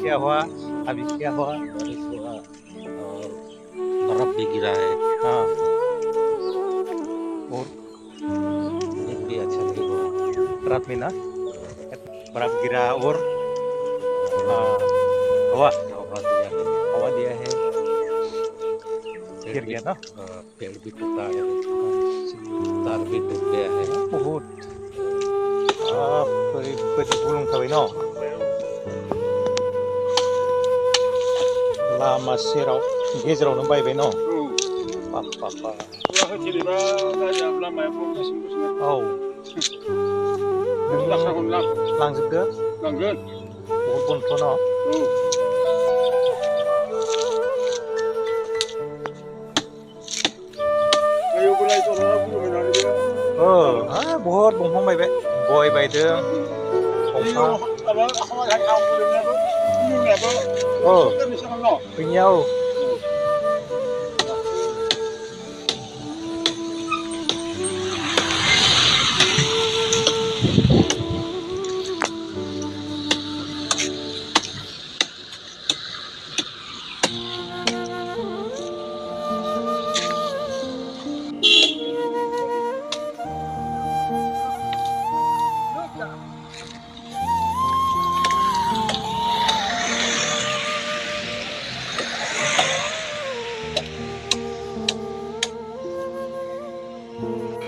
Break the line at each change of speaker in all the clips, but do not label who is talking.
क्या हुआ? अभी क्या हुआ?
बारिश हुआ और बर्फ भी गिरा है।
हाँ। और
नींद भी अच्छा नहीं हुआ।
रात में ना बर्फ गिरा और हवा
हवा दिया है।
हवा दिया है,
पेड़
गिर
भी
गया ना।
पेड़ भी टूटा है।
हाँ,
तार भी टूट गया है।
बहुत ओरैबायदि गुलुंखाबाय न लामा सेराव गेजेरावनो बायबाय न बाब औ नों लांजोबदो बहुद बनथ' न बहुद दंफां बायबाय गय बायदों दंफां गैया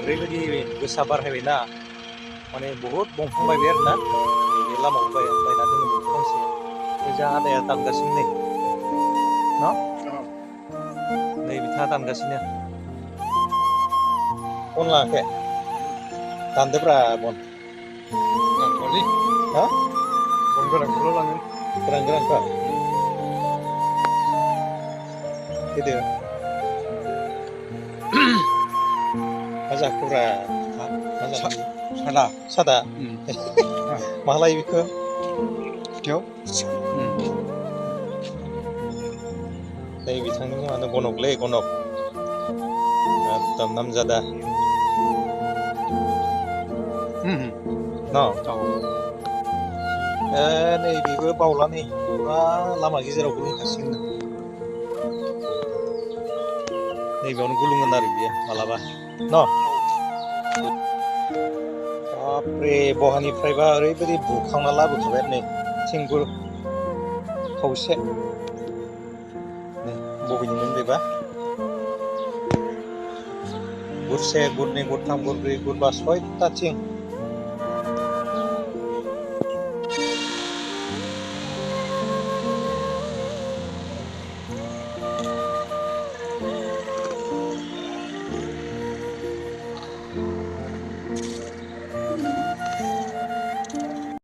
ओरैबायदि गोसा बारहायबायना माने बहुद दंफां बायबाय आरोना नैबे लामायाव बायना दङ नै फांसे ओजा आदाया दानगासिनो नै न नै बिथाङा दानगासिनो बन लाङाखै दानदोब्रा बन हा बन गोरानखौल' लाङो गोरान गोरानखौ फैदो मा जाखोब्रा मा जाखो सादा सादा मा लायो बेखौ बेयाव नै बिथांनि मुङानो गनकलै गनक एकदम नामजादा न नै बेबो बावला नै फुरा लामा गेजेराव गुलुंखासिगोन नैबेयावनो गुलुंगोन आरो बियो मालाबा न बापरे बहानिफ्रायबा ओरैबायदि बुखांना लाबोखाबाय आरो नै थिंगुर खावसे नै बबेनिमोन बेबा गुरसे गुरनै गुरथाम गुरब्रै गुरबा 6टा थिं